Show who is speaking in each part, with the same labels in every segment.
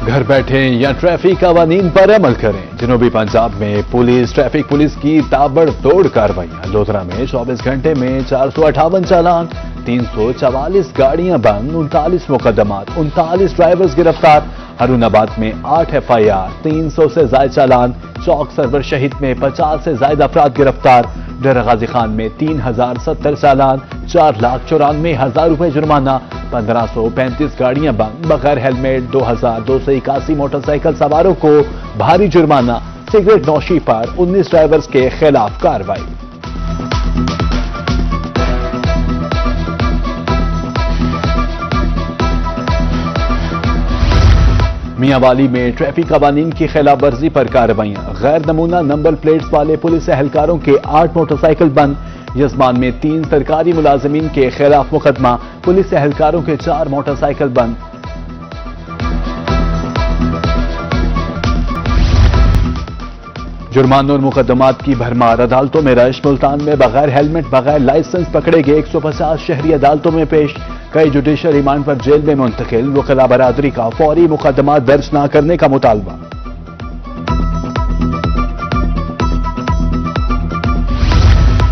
Speaker 1: گھر بیٹھے یا ٹریفک قوانین پر عمل کریں۔ جنوبی پنجاب میں ٹریفک پولیس کی تابڑ توڑ کارروائیاں۔ لودھرا میں 24 گھنٹے میں 458 چالان، 344 گاڑیاں بند، 39 مقدمات، 39 ڈرائیورز گرفتار۔ ہارون آباد میں 8 FIR، 300 سے زائد چالان۔ چوک سرور شہید میں 50 سے زائد افراد گرفتار۔ ڈیرہ غازی خان میں 3070 چالان، 4,94,000 روپے جرمانہ، 1535 گاڑیاں بند، بغیر ہیلمٹ 2281 موٹر سائیکل سواروں کو بھاری جرمانہ۔ سگریٹ نوشی پر 19 ڈرائیورز کے خلاف کارروائی۔ میاں والی میں ٹریفک قوانین کی خلاف ورزی پر کارروائیاں۔ غیر نمونہ نمبر پلیٹس والے پولیس اہلکاروں کے 8 موٹر سائیکل بند۔ یزمان میں 3 سرکاری ملازمین کے خلاف مقدمہ، پولیس اہلکاروں کے 4 موٹر سائیکل بند۔ جرمانوں اور مقدمات کی بھرمار، عدالتوں میں رش۔ ملتان میں بغیر ہیلمٹ بغیر لائسنس پکڑے گئے 150 شہری عدالتوں میں پیش، کئی جوڈیشل ریمانڈ پر جیل میں منتقل۔ وکلاء برادری کا فوری مقدمات درج نہ کرنے کا مطالبہ۔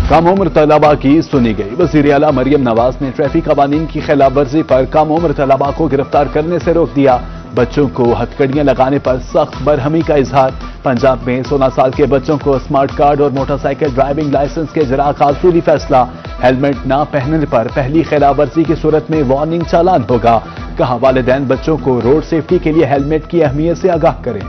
Speaker 1: کم عمر طلباء کی سنی گئی، وزیر اعلیٰ مریم نواز نے ٹریفک قوانین کی خلاف ورزی پر کم عمر طلباء کو گرفتار کرنے سے روک دیا۔ بچوں کو ہتھکڑیاں لگانے پر سخت برہمی کا اظہار۔ پنجاب میں 16 سال کے بچوں کو اسمارٹ کارڈ اور موٹر سائیکل ڈرائیونگ لائسنس کے اجراء کا اصولی فیصلہ۔ ہیلمٹ نہ پہننے پر پہلی خلاف ورزی کی صورت میں وارننگ چالان ہوگا۔ کہا والدین بچوں کو روڈ سیفٹی کے لیے ہیلمٹ کی اہمیت سے آگاہ کریں۔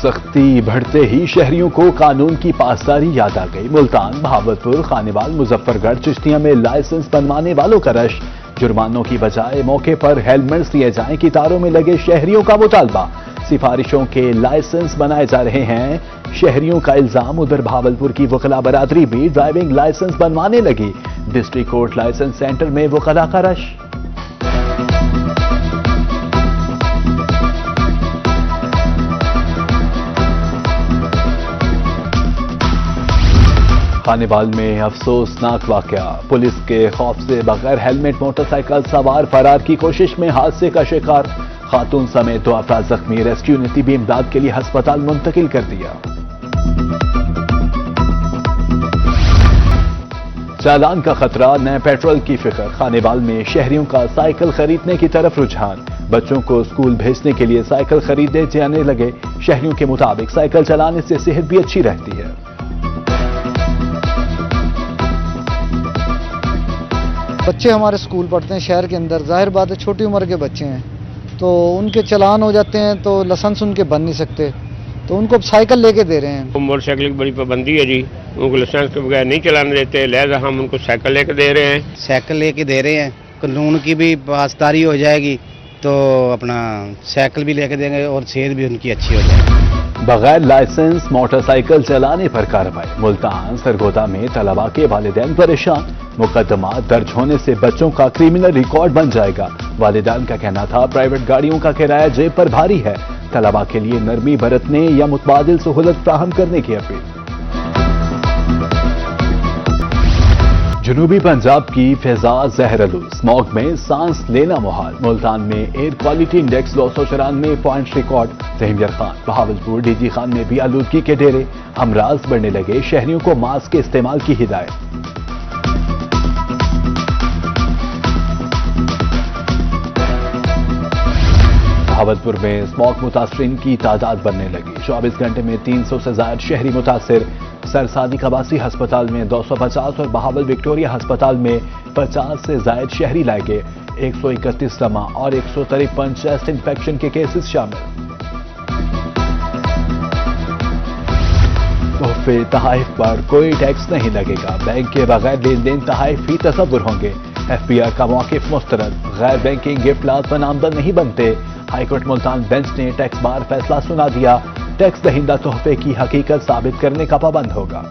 Speaker 1: سختی بڑھتے ہی شہریوں کو قانون کی پاسداری یاد آ گئی۔ ملتان، بہاولپور، خانیوال، مظفر گڑھ، چشتیاں میں لائسنس بنوانے والوں کا رش۔ جرمانوں کی بجائے موقع پر ہیلمٹس دیے جائیں، قطاروں میں لگے شہریوں کا مطالبہ۔ سفارشوں کے لائسنس بنائے جا رہے ہیں، شہریوں کا الزام۔ ادھر بہاولپور کی وکلاء برادری بھی ڈرائیونگ لائسنس بنوانے لگی۔ ڈسٹرکٹ کورٹ لائسنس سینٹر میں وکلاء کا رش۔ خانیوال میں افسوسناک واقعہ، پولیس کے خوف سے بغیر ہیلمٹ موٹر سائیکل سوار فرار کی کوشش میں حادثے کا شکار، خاتون سمیت 2 افراد زخمی، ریسکیو نے طبی امداد کے لیے ہسپتال منتقل کر دیا۔ چالان کا خطرہ، نئے پیٹرول کی فکر، خانیوال میں شہریوں کا سائیکل خریدنے کی طرف رجحان، بچوں کو اسکول بھیجنے کے لیے سائیکل خریدے جانے لگے۔ شہریوں کے مطابق سائیکل چلانے سے صحت بھی اچھی رہتی ہے۔
Speaker 2: بچے ہمارے اسکول پڑھتے ہیں شہر کے اندر، ظاہر بات ہے چھوٹی عمر کے بچے ہیں تو ان کے چلان ہو جاتے ہیں تو لائسنس ان کے بن نہیں سکتے، تو ان کو سائیکل لے کے دے رہے ہیں۔
Speaker 3: موٹر سائیکل کی بڑی پابندی ہے جی، ان کو لائسنس کے بغیر نہیں چلانے دیتے، لہذا ہم ان کو سائیکل لے کے دے رہے ہیں۔
Speaker 4: سائیکل لے کے دے رہے ہیں، قانون کی بھی پاسداری ہو جائے گی تو اپنا سائیکل بھی لے کے دیں گے اور صحت بھی ان کی اچھی ہو جائے گی۔
Speaker 1: بغیر لائسنس موٹر سائیکل چلانے پر کارروائی۔ ملتان سرگودا میں طلباء کے والدین پریشان، مقدمات درج ہونے سے بچوں کا کریمنل ریکارڈ بن جائے گا۔ والدین کا کہنا تھا پرائیویٹ گاڑیوں کا کرایہ جیب پر بھاری ہے، طلباء کے لیے نرمی برتنے یا متبادل سہولت فراہم کرنے کی اپیل۔ جنوبی پنجاب کی فضا زہرآلود، اسموگ میں سانس لینا محال۔ ملتان میں air quality index 294 points record. Rahim Yar Khan, Bahawalpur, D G Khan میں بھی آلودگی کے ڈیرے، امراض بڑھنے لگے، شہریوں کو ماسک کے استعمال کی ہدایت۔ بہاولپور میں اسموگ متاثرین کی تعداد بڑھنے لگی، 24 گھنٹے میں 300 سے زائد شہری متاثر۔ سرسانی قباسی ہسپتال میں 250 اور بہاول وکٹوریہ ہسپتال میں 50 سے زائد شہری لائے گئے، 131 دمہ اور 153 چیسٹ انفیکشن کے کیسز شامل۔ تحفے تحائف پر کوئی ٹیکس نہیں لگے گا، بینک کے بغیر لین دین تحائف ہی تصور ہوں گے۔ FBR کا موقف مسترد، غیر بینکنگ گفٹ لازماً آمدن نہیں بنتے۔ ہائی کورٹ ملتان بینچ نے ٹیکس بار فیصلہ سنا دیا، ٹیکس دہندہ تحفے کی حقیقت ثابت کرنے کا پابند ہوگا۔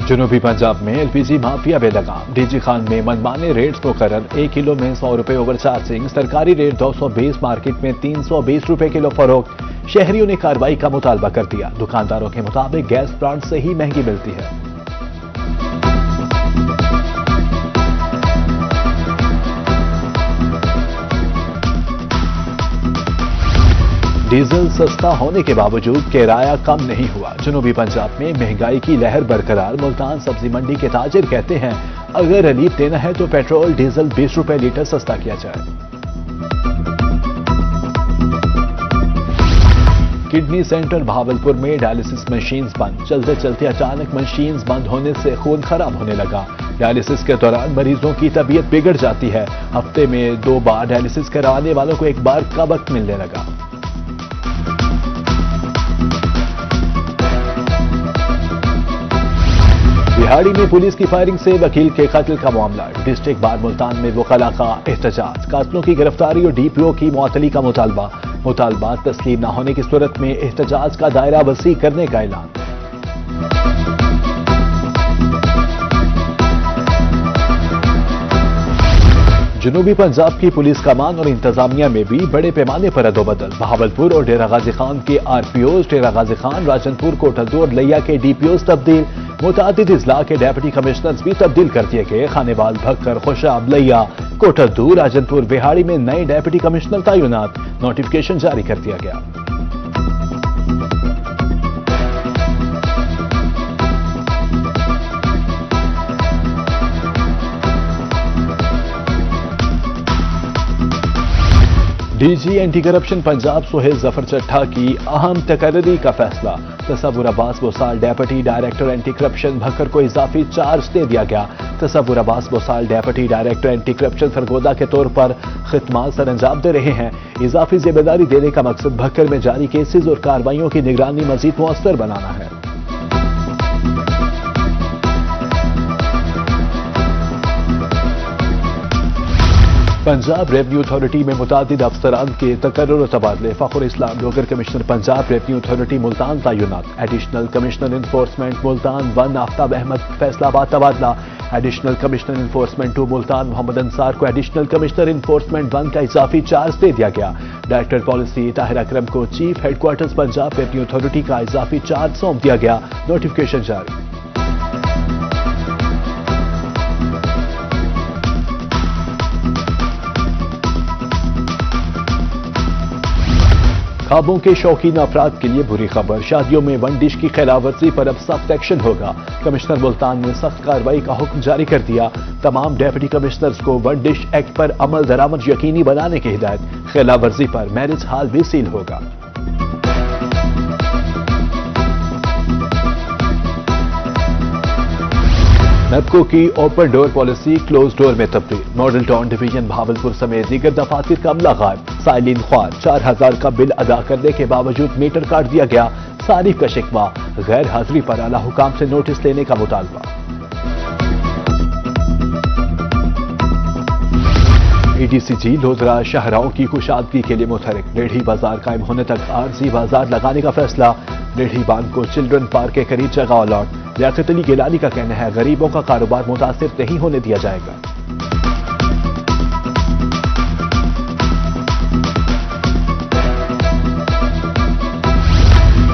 Speaker 1: جنوبی پنجاب میں LPG مافیا بے لگام، DG خان میں منمانے ریٹس مقرر، 1 کلو میں 100 روپے اوور چارجنگ، سرکاری ریٹ 220، مارکیٹ میں 320 روپے کلو فروخت۔ شہریوں نے کارروائی کا مطالبہ کر دیا، دکانداروں کے مطابق گیس پلانٹ سے ہی مہنگی ملتی ہے۔ ڈیزل سستا ہونے کے باوجود کرایہ کم نہیں ہوا، جنوبی پنجاب میں مہنگائی کی لہر برقرار۔ ملتان سبزی منڈی کے تاجر کہتے ہیں اگر ریلیف دینا ہے تو پیٹرول ڈیزل 20 روپے لیٹر سستا کیا جائے۔ کڈنی سینٹر بہاولپور میں ڈائلسس مشینز بند، چلتے چلتے اچانک مشینز بند ہونے سے خون خراب ہونے لگا۔ ڈائلسس کے دوران مریضوں کی طبیعت بگڑ جاتی ہے، ہفتے میں 2 بار ڈائلسس کروانے والوں کو 1 بار کا وقت ملنے لگا۔ بہاڑی میں پولیس کی فائرنگ سے وکیل کے قتل کا معاملہ، ڈسٹرکٹ بار ملتان میں وکلاء کا احتجاج، قاتلوں کی گرفتاری اور DPO کی معطلی کا مطالبہ تسلیم نہ ہونے کی صورت میں احتجاج کا دائرہ وسیع کرنے کا اعلان۔ جنوبی پنجاب کی پولیس کمان اور انتظامیہ میں بھی بڑے پیمانے پر ادوبدل، بہاولپور اور ڈیرہ غازی خان کے RPOs، ڈیرہ غازی خان، راجنپور، کوٹھلدو اور لیا کے DPOs تبدیل، متعدد اضلاع کے ڈیپٹی کمشنرز بھی تبدیل کر دیے گئے۔ خانیوال، بھکر، خوشاب، لیا، کوٹھلدو، راجنپور، بہاڑی میں نئے ڈیپٹی کمشنر تعینات، نوٹیفکیشن جاری کر دیا گیا۔ DG anti corruption Punjab Sohail Zafar Chattha کی اہم تقرری کا فیصلہ، Tasawar Abbas Bosal deputy director anti corruption Bhakkar کو اضافی چارج دے دیا گیا۔ Tasawar Abbas Bosal deputy director anti corruption Sargodha کے طور پر خدمات سر انجام دے رہے ہیں۔ اضافی ذمہ داری دینے کا مقصد بھکر میں جاری کیسز اور کارروائیوں کی نگرانی مزید مؤثر بنانا ہے۔ پنجاب ریونیو اتھارٹی میں متعدد افسران کے تقرر و تبادلے، Fakhar Islam Logar commissioner Punjab revenue authority Multan تعینات، additional commissioner enforcement Multan 1 Aftab Ahmed Faisalabad تبادلہ، additional commissioner enforcement 2 Multan Muhammad Ansar کو ایڈیشنل کمشنر انفورسمنٹ 1 کا اضافی چارج دے دیا گیا۔ ڈائریکٹر پالیسی طاہر اکرم کو chief headquarters Punjab revenue authority کا اضافی چارج سونپ دیا گیا، نوٹیفکیشن جاری۔ خوابوں کے شوقین افراد کے لیے بری خبر، شادیوں میں 1 ڈش کی خلاف ورزی پر اب سخت ایکشن ہوگا۔ کمشنر ملتان نے سخت کارروائی کا حکم جاری کر دیا، تمام ڈیپٹی کمشنرز کو 1 ڈش ایکٹ پر عمل درآمد یقینی بنانے کی ہدایت، خلاف ورزی پر میرج ہال بھی سیل ہوگا۔ نیپکو کی اوپن ڈور پالیسی کلوز ڈور میں تبدیل، ماڈل ٹاؤن ڈویژن بہاولپور سمیت دیگر دفاتر کا عملہ غائب، سائلین خوار، 4000 کا بل ادا کرنے کے باوجود میٹر کاٹ دیا گیا، صارف کا شکوہ، غیر حاضری پر اعلیٰ حکام سے نوٹس لینے کا مطالبہ۔ EDCG لودھرا شاہراہوں کی کشادگی کے لیے متحرک، ریڑھی بازار قائم ہونے تک عارضی بازار لگانے کا فیصلہ، ریڑھی باندھ کو چلڈرن پارک کے قریب جگہ الاٹ، لیاقت علی گیلانی کا کہنا ہے غریبوں کا کاروبار متاثر نہیں ہونے دیا جائے گا۔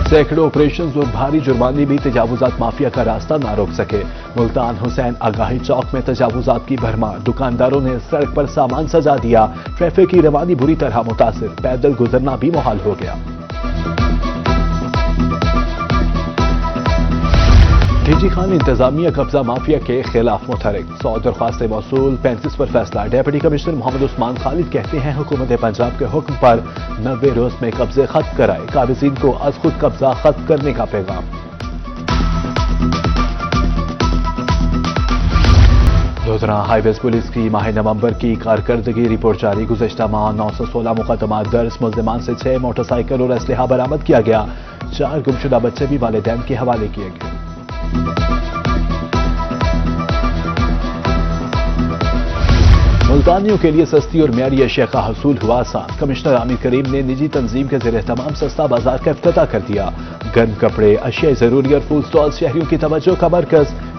Speaker 1: سینکڑوں آپریشنز اور بھاری جرمانے بھی تجاوزات مافیا کا راستہ نہ روک سکے، ملتان حسین آگاہی چوک میں تجاوزات کی بھرمار، دکانداروں نے سڑک پر سامان سجا دیا، ٹریفک کی روانی بری طرح متاثر، پیدل گزرنا بھی محال ہو گیا۔ DG خان انتظامیہ قبضہ مافیا کے خلاف متحرک، 100 درخواستیں موصول، 35 پر فیصلہ، ڈیپٹی کمشنر محمد عثمان خالد کہتے ہیں حکومت پنجاب کے حکم پر 90 روز میں قبضے ختم کرائے، قابضین کو از خود قبضہ ختم کرنے کا پیغام۔ لودھرا ہائی ویز پولیس کی ماہ نومبر کی کارکردگی رپورٹ جاری، گزشتہ ماہ 916 مقدمات درج، ملزمان سے 6 موٹر سائیکل اور اسلحہ برآمد کیا گیا، 4 گمشدہ بچے بھی والدین کے حوالے کیے گئے۔ ملتانیوں کے لیے سستی اور معیاری اشیاء کا حصول ہوا آسان، کمشنر عامر کریم نے نجی تنظیم کے زیر اہتمام سستا بازار کا افتتاح کر دیا، گرم کپڑے، اشیاء ضروری اور فوڈ سٹال شہریوں کی توجہ کا مرکز،